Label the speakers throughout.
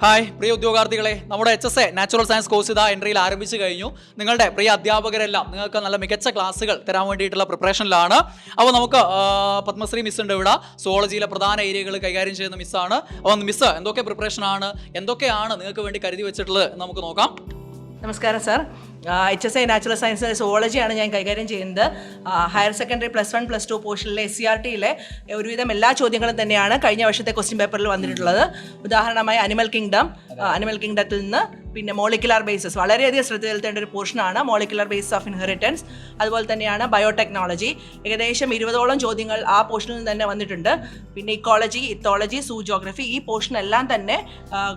Speaker 1: Hi പ്രിയ ഉദ്യോഗാർത്ഥികളെ, നമ്മുടെ HSA natural science course ഇതാ എൻട്രിയിൽ ആരംഭിച്ചു കഴിഞ്ഞു. നിങ്ങളുടെ പ്രിയ അധ്യാപകരെല്ലാം നിങ്ങൾക്ക് നല്ല മികച്ച ക്ലാസ്സുകൾ തരാൻ വേണ്ടിയിട്ടുള്ള പ്രിപ്പറേഷനിലാണ്. അപ്പോൾ നമുക്ക് പത്മശ്രീ മിസ് ഉണ്ട് ഇവിടെ, സുവോളജിയിലെ പ്രധാന ഏരിയകൾ കൈകാര്യം ചെയ്യുന്ന മിസ്സാണ്. അപ്പോൾ മിസ് എന്തൊക്കെ പ്രിപ്പറേഷനാണ്, എന്തൊക്കെയാണ് നിങ്ങൾക്ക് വേണ്ടി കരുതി വെച്ചിട്ടുള്ളത് നമുക്ക് നോക്കാം.
Speaker 2: നമസ്കാരം സാർ. HSA നാച്ചുറൽ സയൻസ് സുവോളജിയാണ് ഞാൻ കൈകാര്യം ചെയ്യുന്നത്. ഹയർ സെക്കൻഡറി +1 +2 പോർഷനിലെ SCRT-യിലെ ഒരുവിധം എല്ലാ ചോദ്യങ്ങളും തന്നെയാണ് കഴിഞ്ഞ വർഷത്തെ ക്വസ്റ്റ്യൻ പേപ്പറിൽ വന്നിട്ടുള്ളത്. ഉദാഹരണമായി അനിമൽ കിങ്ഡത്തിൽ നിന്ന് പിന്നെ മോളിക്കുലാർ ബേസിസ് വളരെയധികം ശ്രദ്ധ ചെലുത്തേണ്ട ഒരു പോർഷനാണ്. മോളിക്കുലാർ ബേസിസ് ഓഫ് ഇൻഹെറിറ്റൻസ്, അതുപോലെ തന്നെയാണ് ബയോടെക്നോളജി. ഏകദേശം 20ഓളം ചോദ്യങ്ങൾ ആ പോർഷനിൽ തന്നെ വന്നിട്ടുണ്ട്. പിന്നെ ഇക്കോളജി, ഇത്തോളജി, സൂജോഗ്രഫി, ഈ പോർഷനെല്ലാം തന്നെ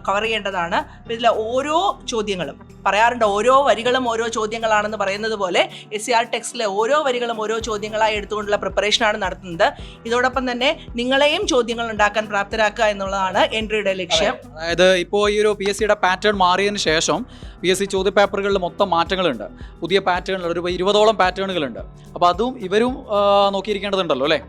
Speaker 2: കവർ ചെയ്യേണ്ടതാണ്. ഇതിലെ ഓരോ ചോദ്യങ്ങളും പറയാറുണ്ട്, ഓരോ വരികളും ഓരോ ചോദ്യങ്ങളാണെന്ന് പറയുന്നത് പോലെ SCR ടെക്സ്റ്റിലെ ഓരോ വരികളും ഓരോ ചോദ്യങ്ങളായി എടുത്തുകൊണ്ടുള്ള പ്രിപ്പറേഷനാണ് നടത്തുന്നത്. ഇതോടൊപ്പം തന്നെ നിങ്ങളെയും ചോദ്യങ്ങൾ ഉണ്ടാക്കാൻ പ്രാപ്തരാക്കുക എന്നുള്ളതാണ് എൻട്രിയുടെ ലക്ഷ്യം.
Speaker 1: അതായത് ഇപ്പോൾ ഈ ഒരു PSCയുടെ പാറ്റേൺ മാറിയതിന് ശേഷം PSC ചോദ്യപേപ്പറുകളിൽ മൊത്തം മാറ്റങ്ങളുണ്ട്. പുതിയ പാറ്റേണുകൾ ഒരു 20ഓളം പാറ്റേണുകളുണ്ട്. അപ്പോൾ അതും ഇവരും നോക്കിയിരിക്കേണ്ടതുണ്ടല്ലോ അല്ലേ?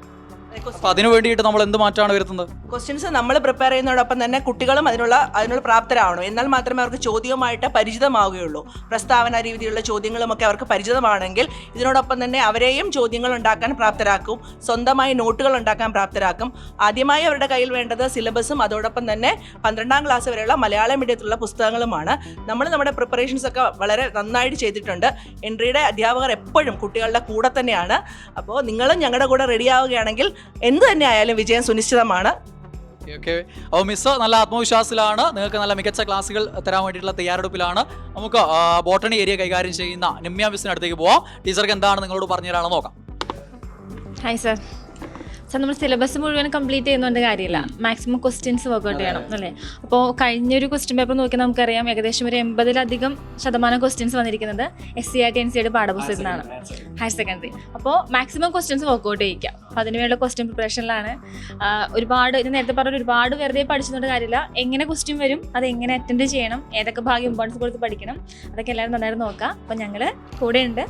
Speaker 1: അപ്പോൾ അതിനു വേണ്ടിയിട്ട് നമ്മൾ എന്ത് മാറ്റമാണ് വരുത്തുന്നത്?
Speaker 2: ക്വസ്റ്റ്യൻസ് നമ്മൾ പ്രിപ്പയർ ചെയ്യുന്നതോടൊപ്പം തന്നെ കുട്ടികളും അതിനുള്ള പ്രാപ്തരാവണം. എന്നാൽ മാത്രമേ അവർക്ക് ചോദ്യവുമായിട്ട് പരിചിതമാവുകയുള്ളൂ. പ്രസ്താവന രീതിയിലുള്ള ചോദ്യങ്ങളുമൊക്കെ അവർക്ക് പരിചിതമാണെങ്കിൽ ഇതിനോടൊപ്പം തന്നെ അവരെയും ചോദ്യങ്ങൾ ഉണ്ടാക്കാൻ പ്രാപ്തരാക്കും, സ്വന്തമായി നോട്ടുകൾ ഉണ്ടാക്കാൻ പ്രാപ്തരാക്കും. ആദ്യമായി അവരുടെ കയ്യിൽ വേണ്ടത് സിലബസും അതോടൊപ്പം തന്നെ 12ാം ക്ലാസ് വരെയുള്ള മലയാളം മീഡിയത്തിലുള്ള പുസ്തകങ്ങളുമാണ്. നമ്മുടെ പ്രിപ്പറേഷൻസ് ഒക്കെ വളരെ നന്നായിട്ട് ചെയ്തിട്ടുണ്ട്. എൻട്രിയുടെ അധ്യാപകർ എപ്പോഴും കുട്ടികളുടെ കൂടെ തന്നെയാണ്. അപ്പോൾ നിങ്ങളും ഞങ്ങളുടെ കൂടെ റെഡിയാവുകയാണെങ്കിൽ എന്ത് തന്നെ ആയാലും വിജയം സുനിശ്ചിതമാണ്.
Speaker 1: അപ്പോൾ മിസ് നല്ല ആത്മവിശ്വാസത്തിലാണ്, നിങ്ങൾക്ക് നല്ല മികച്ച ക്ലാസ്സുകൾ തരാൻ വേണ്ടിയിട്ടുള്ള തയ്യാറെടുപ്പിലാണ്. നമുക്ക് ബോട്ടണി ഏരിയ കൈകാര്യം ചെയ്യുന്ന നിമ്യ മിസ്സിന് അടുത്തേക്ക് പോവാം. ടീച്ചർക്ക് എന്താണ് നിങ്ങളോട് പറഞ്ഞു തരാണെന്ന് നോക്കാം.
Speaker 3: Hi sir. നമ്മൾ സിലബസ് മുഴുവൻ കംപ്ലീറ്റ് ചെയ്യുന്നതുകൊണ്ട് കാര്യമില്ല, മാക്സിമം ക്വസ്റ്റ്യൻസ് വർക്ക്ഔട്ട് ചെയ്യണം അല്ലേ? അപ്പോൾ കഴിഞ്ഞൊരു ക്വസ്റ്റ്യൻ പേപ്പർ നോക്കി നമുക്കറിയാം ഏകദേശം ഒരു 80% ക്വസ്റ്റ്യൻസ് വന്നിരിക്കുന്നത് SCRT NCERT പാഠപുസ്തകത്തിനാണ്, ഹയർ സെക്കൻഡറി. അപ്പോൾ മാക്സിമം ക്വസ്റ്റ്യൻസ് വർക്ക്ഔട്ട് ചെയ്യിക്കാം. അപ്പോൾ അതിനുവേണ്ട ക്വസ്റ്റ്യൻ പ്രിപ്പറേഷനിലാണ്. ഞാൻ നേരത്തെ പറഞ്ഞ ഒരുപാട് വെറുതെ പഠിച്ചുകൊണ്ട് കാര്യമില്ല. എങ്ങനെ ക്വസ്റ്റ്യൻ വരും, അത് എങ്ങനെ അറ്റൻഡ് ചെയ്യണം, ഏതൊക്കെ ഭാഗം ഇമ്പോർട്ടൻസ് കൊടുത്ത് പഠിക്കണം, അതൊക്കെ എല്ലാവരും നന്നായിട്ട് നോക്കാം. അപ്പോൾ ഞങ്ങൾ കൂടെയുണ്ട്.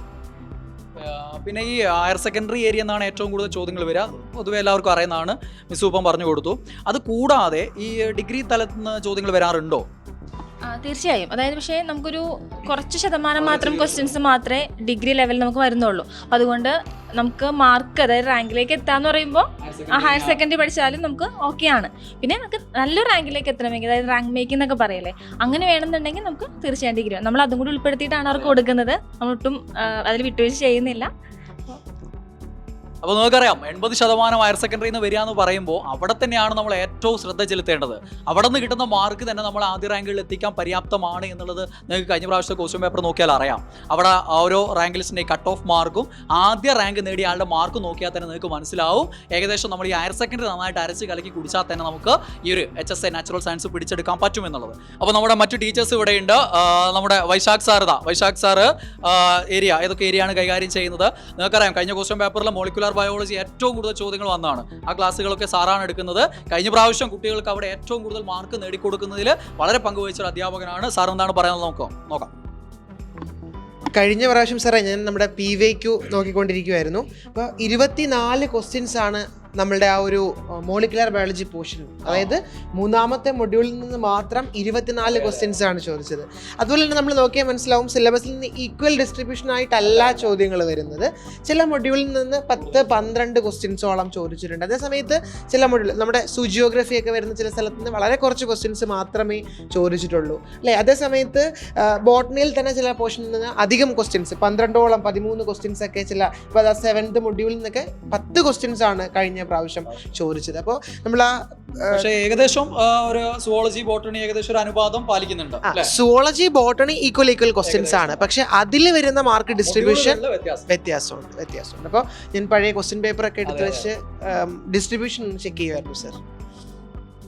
Speaker 1: പിന്നെ ഈ ഹയർ സെക്കൻഡറി ഏരിയ എന്നാണ് ഏറ്റവും കൂടുതൽ ചോദ്യങ്ങൾ വരിക, പൊതുവെ എല്ലാവർക്കും അറിയുന്നതാണ്. മിസ് ഇപ്പം പറഞ്ഞു കൊടുത്തു. അത് കൂടാതെ ഈ ഡിഗ്രി തലത്തിൽ നിന്ന് ചോദ്യങ്ങൾ വരാറുണ്ടോ?
Speaker 3: തീർച്ചയായും. അതായത് പക്ഷേ നമുക്കൊരു കുറച്ച് ശതമാനം മാത്രം ക്വസ്റ്റ്യൻസ് മാത്രമേ ഡിഗ്രി ലെവലിൽ നമുക്ക് വരുന്നുള്ളൂ. അപ്പോൾ അതുകൊണ്ട് നമുക്ക് മാർക്ക്, അതായത് റാങ്കിലേക്ക് എത്താന്ന് പറയുമ്പോൾ ഹയർ സെക്കൻഡറി പഠിച്ചാലും നമുക്ക് ഓക്കെ ആണ്. പിന്നെ നമുക്ക് നല്ലൊരു റാങ്കിലേക്ക് എത്തണമെങ്കിൽ, അതായത് റാങ്ക് മേക്കിംഗ് എന്നൊക്കെ പറയല്ലേ, അങ്ങനെ വേണമെന്നുണ്ടെങ്കിൽ നമുക്ക് തീർച്ചയായും ഡിഗ്രി നമ്മൾ അതും കൂടി ഉൾപ്പെടുത്തിയിട്ടാണ് അവർക്ക് കൊടുക്കുന്നത്. നമ്മളൊട്ടും അതിൽ വിട്ടുവീഴ്ച ചെയ്യുന്നില്ല.
Speaker 1: അപ്പോൾ നമുക്കറിയാം 80% ഹയർ സെക്കൻഡറിയിൽ നിന്ന് വരിക എന്ന് പറയുമ്പോൾ അവിടെ തന്നെയാണ് നമ്മൾ ഏറ്റവും ശ്രദ്ധ ചെലുത്തേണ്ടത്. അവിടെ നിന്ന് കിട്ടുന്ന മാർക്ക് തന്നെ നമ്മൾ ആദ്യ റാങ്കുകളിൽ എത്തിക്കാൻ പര്യാപ്തമാണ് എന്നുള്ളത് നിങ്ങൾക്ക് കഴിഞ്ഞ പ്രാവശ്യത്തെ ക്വസ്റ്റ്യൻ പേപ്പർ നോക്കിയാൽ അറിയാം. അവിടെ ഓരോ റാങ്ക് ലിസ്റ്റിൻ്റെ കട്ട് ഓഫ് മാർക്കും ആദ്യ റാങ്ക് നേടിയ ആളുടെ മാർക്ക് നോക്കിയാൽ തന്നെ നിങ്ങൾക്ക് മനസ്സിലാവും. ഏകദേശം നമ്മൾ ഈ ഹയർ സെക്കൻഡറി നന്നായിട്ട് അരച്ച് കലക്കി കുടിച്ചാൽ തന്നെ നമുക്ക് ഈ ഒരു HSA നാച്ചുറൽ സയൻസ് പിടിച്ചെടുക്കാൻ പറ്റും എന്നുള്ളത്. അപ്പോൾ നമ്മുടെ മറ്റു ടീച്ചേഴ്സ് ഇവിടെയുണ്ട്. നമ്മുടെ വൈശാഖ് സാറ് ഏരിയ ഏതൊക്കെ ഏരിയയാണ് കൈകാര്യം ചെയ്യുന്നത്? നിങ്ങൾക്കറിയാം കഴിഞ്ഞ ക്വസ്റ്റ്യൻ പേപ്പറിൽ മോളിക്കുലാർ ബയോളജി ഏറ്റവും കൂടുതൽ ചോദ്യങ്ങൾ വന്നതാണ്. ആ ക്ലാസ്സുകളൊക്കെ സാറാണ് എടുക്കുന്നത്. കഴിഞ്ഞ പ്രാവശ്യം കുട്ടികൾക്ക് അവിടെ ഏറ്റവും കൂടുതൽ മാർക്ക് നേടിക്കൊടുക്കുന്നതിൽ വളരെ പങ്കുവഹിച്ച ഒരു അധ്യാപകനാണ്. സാർ എന്താണ് പറയുന്നത് നോക്കാം.
Speaker 4: കഴിഞ്ഞ പ്രാവശ്യം സാറേ ഞാൻ നമ്മുടെ PYQ നോക്കിക്കൊണ്ടിരിക്കുമായിരുന്നു. അപ്പോൾ 24 ക്വസ്റ്റ്യൻസ് ആണ് നമ്മളുടെ ആ ഒരു മോളിക്കുലാർ ബയോളജി പോർഷൻ, അതായത് 3ാമത്തെ മൊഡ്യൂളിൽ നിന്ന് മാത്രം 24 ക്വസ്റ്റ്യൻസ് ആണ് ചോദിച്ചത്. അതുപോലെ തന്നെ നമ്മൾ നോക്കിയാൽ മനസ്സിലാവും സിലബസിൽ നിന്ന് ഈക്വൽ ഡിസ്ട്രിബ്യൂഷൻ ആയിട്ടല്ല ചോദ്യങ്ങൾ വരുന്നത്. ചില മൊഡ്യൂളിൽ നിന്ന് 10-12 ക്വസ്റ്റ്യൻസോളം ചോദിച്ചിട്ടുണ്ട്. അതേസമയത്ത് ചില മൊഡ്യൂൾ നമ്മുടെ സൂജിയോഗ്രഫി ഒക്കെ വരുന്ന ചില സ്ഥലത്ത് നിന്ന് വളരെ കുറച്ച് ക്വസ്റ്റ്യൻസ് മാത്രമേ ചോദിച്ചിട്ടുള്ളൂ അല്ലേ? അതേസമയത്ത് ബോട്ടണിയിൽ തന്നെ ചില പോർഷനിൽ നിന്ന് അധികം ക്വസ്റ്റ്യൻസ് 12ഓളം 13 ക്വസ്റ്റ്യൻസ് ഒക്കെ ഇപ്പോൾ 7th മൊഡ്യൂളിൽ നിന്നൊക്കെ 10 ക്വസ്റ്റ്യൻസ് ആണ് കഴിഞ്ഞ പ്രാവശ്യം ചോദിച്ചത്. അപ്പോൾ നമ്മൾ
Speaker 1: പക്ഷേ ഏകദേശം ഒരു സുവോളജി ബോട്ടണി ഏകദേശം ഒരു അനുപാതം പാലിക്കുന്നുണ്ട്.
Speaker 4: സുവോളജി ബോട്ടണി ഈക്വൽ ക്വസ്റ്റ്യൻസ് ആണ്, പക്ഷെ അതിൽ വരുന്ന മാർക്ക് ഡിസ്ട്രിബ്യൂഷൻ വ്യത്യാസമുണ്ട്. അപ്പോൾ ഞാൻ പഴയ ക്വസ്റ്റ്യൻ പേപ്പർ ഒക്കെ എടുത്ത് വെച്ച് ഡിസ്ട്രിബ്യൂഷൻ ചെക്ക് ചെയ്യുമായിരുന്നു സാർ.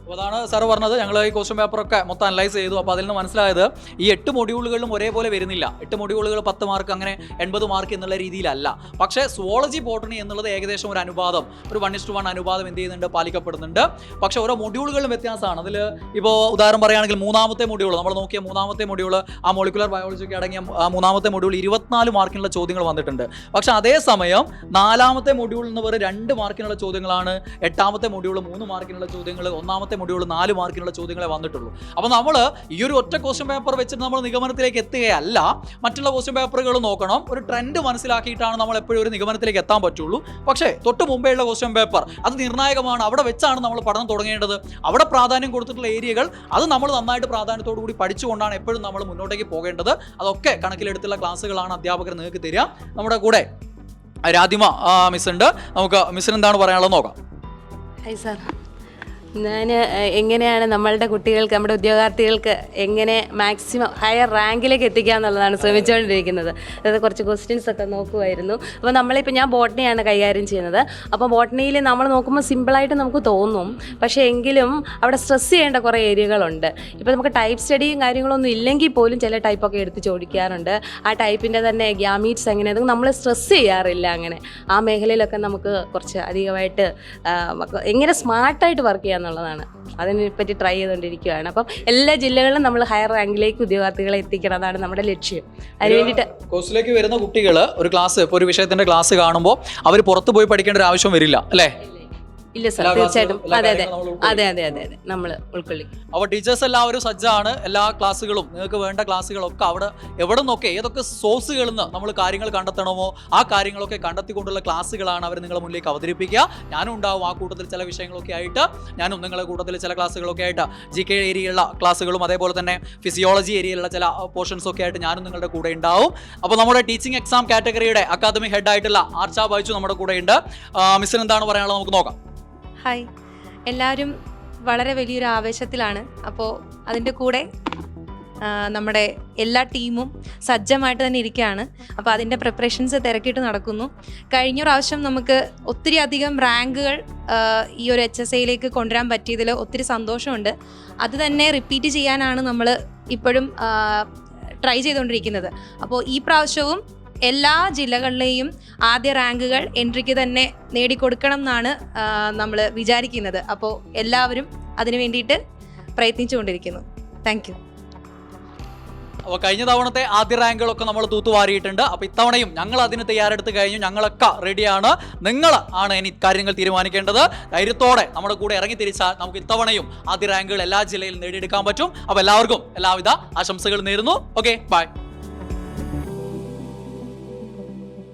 Speaker 1: അപ്പോൾ അതാണ് സാർ പറഞ്ഞത്. ഞങ്ങൾ ഈ ക്വസ്റ്റ്യൻ പേപ്പറൊക്കെ മൊത്തം അനലൈസ് ചെയ്തു. അപ്പോൾ അതിൽ നിന്ന് മനസ്സിലായത് ഈ 8 മൊഡ്യൂളുകളിലും ഒരേപോലെ വരുന്നില്ല. 8 മൊഡ്യൂളുകൾ 10 മാർക്ക്, അങ്ങനെ 80 മാർക്ക് എന്നുള്ള രീതിയിലല്ല. പക്ഷേ സുവോളജി ബോട്ടണി എന്നുള്ളത് ഏകദേശം ഒരു അനുപാതം, ഒരു 1:1 അനുപാതം എന്ത് ചെയ്യുന്നുണ്ട്, പാലിക്കപ്പെടുന്നുണ്ട്. പക്ഷേ ഓരോ മൊഡ്യൂളുകളും വ്യത്യാസമാണ്. അതിൽ ഇപ്പോൾ ഉദാഹരണം പറയുകയാണെങ്കിൽ 3ാമത്തെ മൊഡ്യൂൾ നമ്മൾ നോക്കിയ 3ാമത്തെ മൊഡ്യൂൾ ആ മോളിക്കുലർ ബയോളജിക്ക് അടങ്ങിയ 3ാമത്തെ മൊഡ്യൂൾ 24 മാർക്കിനുള്ള ചോദ്യങ്ങൾ വന്നിട്ടുണ്ട്. പക്ഷേ അതേസമയം 4ാമത്തെ മൊഡ്യൂളിൽ നിന്ന് വെറും 2 മാർക്കിനുള്ള ചോദ്യങ്ങളാണ്, 8ാമത്തെ മൊഡ്യൂൾ 3 മാർക്കിനുള്ള ചോദ്യങ്ങൾ, 1ാമത്തെ ആദ്യത്തെ മൊഡ്യൂൾ 4 മാർക്കിനുള്ള ചോദ്യങ്ങളെ വന്നിട്ടുള്ളൂ. അപ്പോൾ നമ്മൾ ഈ ഒരു ഒറ്റ ക്വസ്റ്റ്യൻ പേപ്പർ വെച്ചിട്ട് നമ്മൾ നിഗമനത്തിലേക്ക് എത്തുകയല്ല, മറ്റുള്ള ക്വസ്റ്റ്യൻ പേപ്പറുകൾ നോക്കണം. ഒരു ട്രെൻഡ് മനസ്സിലാക്കിയിട്ടാണ് നമ്മൾ എപ്പോഴും ഒരു നിഗമനത്തിലേക്ക് എത്താൻ പറ്റുള്ളൂ. പക്ഷേ തൊട്ട് മുമ്പേയുള്ള ക്വസ്റ്റ്യൻ പേപ്പർ അത് നിർണായകമാണ്. അവിടെ വെച്ചാണ് നമ്മൾ പഠനം തുടങ്ങേണ്ടത്. അവിടെ പ്രാധാന്യം കൊടുത്തിട്ടുള്ള ഏരിയകൾ അത് നമ്മൾ നന്നായിട്ട് പ്രാധാന്യത്തോടു കൂടി പഠിച്ചുകൊണ്ടാണ് എപ്പോഴും നമ്മൾ മുന്നോട്ടേക്ക് പോകേണ്ടത്. അതൊക്കെ കണക്കിലെടുത്തുള്ള ക്ലാസ്സുകളാണ് അധ്യാപകർ നിങ്ങൾക്ക് തരിക. നമ്മുടെ കൂടെ രാധിമ മിസ് ഉണ്ട്. നമുക്ക് മിസ്സിന് എന്താണ് പറയാനുള്ളത് നോക്കാം.
Speaker 5: ഹായ് സാർ, ഞാൻ എങ്ങനെയാണ് നമ്മളുടെ കുട്ടികൾക്ക്, നമ്മുടെ ഉദ്യോഗാർത്ഥികൾക്ക് എങ്ങനെ മാക്സിമം ഹയർ റാങ്കിലേക്ക് എത്തിക്കുക എന്നുള്ളതാണ് ശ്രമിച്ചുകൊണ്ടിരിക്കുന്നത്. അതായത് കുറച്ച് ക്വസ്റ്റ്യൻസ് ഒക്കെ നോക്കുമായിരുന്നു. അപ്പോൾ നമ്മളിപ്പോൾ ഞാൻ ബോട്ടണിയാണ് കൈകാര്യം ചെയ്യുന്നത്. അപ്പോൾ ബോട്ടണിയിൽ നമ്മൾ നോക്കുമ്പോൾ സിമ്പിളായിട്ട് നമുക്ക് തോന്നും, പക്ഷേ എങ്കിലും അവിടെ സ്ട്രെസ് ചെയ്യേണ്ട കുറേ ഏരിയകളുണ്ട്. ഇപ്പോൾ നമുക്ക് ടൈപ്പ് സ്റ്റഡിയും കാര്യങ്ങളൊന്നും ഇല്ലെങ്കിൽ പോലും ചില ടൈപ്പൊക്കെ എടുത്ത് ചോദിക്കാറുണ്ട്. ആ ടൈപ്പിൻ്റെ തന്നെ ഗ്യാമീറ്റ്സ് എങ്ങനെയാണ് നമ്മൾ സ്ട്രെസ് ചെയ്യാറില്ല. അങ്ങനെ ആ മേഖലയിലൊക്കെ നമുക്ക് കുറച്ച് അധികമായിട്ട് എങ്ങനെ സ്മാർട്ടായിട്ട് വർക്ക് ചെയ്യാൻ എന്നുള്ളതാണ്. അതിനെപ്പറ്റി ട്രൈ ചെയ്തുകൊണ്ടിരിക്കുകയാണ്. അപ്പം എല്ലാ ജില്ലകളിലും നമ്മൾ ഹയർ റാങ്കിലേക്ക് ഉദ്യോഗാർത്ഥികളെ എത്തിക്കണം, അതാണ് നമ്മുടെ ലക്ഷ്യം. അതിന് വേണ്ടിയിട്ട്
Speaker 1: കോഴ്സിലേക്ക് വരുന്ന കുട്ടികൾ ഒരു ക്ലാസ്, ഇപ്പോൾ ഒരു വിഷയത്തിന്റെ ക്ലാസ് കാണുമ്പോൾ അവർ പുറത്ത് പോയി പഠിക്കേണ്ട ഒരു ആവശ്യം വരില്ല അല്ലേ?
Speaker 5: ഇല്ല സാർ, തീർച്ചയായിട്ടും. അതെ അതെ അതെ അതെ അതെ അതെ നമ്മൾ ഉൾക്കൊള്ളിക്കും.
Speaker 1: അപ്പോൾ ടീച്ചേഴ്സ് എല്ലാവരും സജ്ജമാണ്. എല്ലാ ക്ലാസ്സുകളും നിങ്ങൾക്ക് വേണ്ട ക്ലാസ്സുകളൊക്കെ അവിടെ എവിടെ നിന്നൊക്കെ ഏതൊക്കെ സോഴ്സുകളിൽ നിന്ന് നമ്മൾ കാര്യങ്ങൾ കണ്ടെത്തണമോ ആ കാര്യങ്ങളൊക്കെ കണ്ടെത്തിക്കൊണ്ടുള്ള ക്ലാസ്സുകളാണ് അവർ നിങ്ങളുടെ മുന്നിലേക്ക് അവതരിപ്പിക്കുക. ഞാനും ഉണ്ടാവും ആ കൂട്ടത്തിൽ ചില വിഷയങ്ങളൊക്കെ ആയിട്ട്, ഞാനും നിങ്ങളുടെ കൂട്ടത്തിൽ ചില ക്ലാസ്സുകളൊക്കെ ആയിട്ട് GK ഏരിയയിലുള്ള ക്ലാസ്സുകളും അതേപോലെ തന്നെ ഫിസിയോളജി ഏരിയയിലുള്ള ചില പോർഷൻസ് ഒക്കെ ആയിട്ട് ഞാനും നിങ്ങളുടെ കൂടെ ഉണ്ടാവും. അപ്പോൾ നമ്മുടെ ടീച്ചിങ് എക്സാം കാറ്റഗറിയുടെ അക്കാദമിക് ഹെഡ് ആയിട്ടുള്ള ആർച്ച ബൈച്ചു നമ്മുടെ കൂടെ ഉണ്ട്. മിസ്സിന് എന്താണ് പറയാനുള്ളത് നമുക്ക് നോക്കാം.
Speaker 6: ഹായ്, എല്ലാവരും വളരെ വലിയൊരു ആവേശത്തിലാണ്. അപ്പോൾ അതിൻ്റെ കൂടെ നമ്മുടെ എല്ലാ ടീമും സജ്ജമായിട്ട് തന്നെ ഇരിക്കുകയാണ്. അപ്പോൾ അതിൻ്റെ പ്രിപ്പറേഷൻസ് തിരക്കിയിട്ട് നടക്കുന്നു. കഴിഞ്ഞ പ്രാവശ്യം നമുക്ക് ഒത്തിരി അധികം റാങ്കുകൾ ഈ ഒരു HSAയിലേക്ക് കൊണ്ടുവരാൻ പറ്റിയതിൽ ഒത്തിരി സന്തോഷമുണ്ട്. അത് തന്നെ റിപ്പീറ്റ് ചെയ്യാനാണ് നമ്മൾ ഇപ്പോഴും ട്രൈ ചെയ്തുകൊണ്ടിരിക്കുന്നത്. അപ്പോൾ ഈ പ്രാവശ്യവും എല്ലാ ജില്ലകളിലെയും ആദ്യ റാങ്കുകൾ എൻട്രിക്ക് തന്നെ നേടിക്കൊടുക്കണം എന്നാണ് നമ്മൾ വിചാരിക്കുന്നത്. അപ്പോൾ എല്ലാവരും അതിനു വേണ്ടിയിട്ട് പ്രയത്നിച്ചുകൊണ്ടിരിക്കുന്നു. Thank you.
Speaker 1: അപ്പോൾ കഴിഞ്ഞ തവണത്തെ ആദ്യ റാങ്കുകളൊക്കെ നമ്മൾ തൂത്തുവാരിയിട്ടുണ്ട്. അപ്പോൾ ഇത്തവണയും ഞങ്ങൾ അതിന് തയ്യാറെടുത്ത് കഴിഞ്ഞു. ഞങ്ങളൊക്കെ റെഡിയാണ്. നിങ്ങൾ ആണ് ഇനി കാര്യങ്ങൾ തീരുമാനിക്കേണ്ടത്. ധൈര്യത്തോടെ നമ്മുടെ കൂടെ ഇറങ്ങി തിരിച്ചാൽ നമുക്ക് ഇത്തവണയും ആദ്യ റാങ്കുകൾ എല്ലാ ജില്ലയിലും നേടിയെടുക്കാൻ പറ്റും. അപ്പോൾ എല്ലാവർക്കും എല്ലാവിധ ആശംസകൾ നേരുന്നു. Okay, by.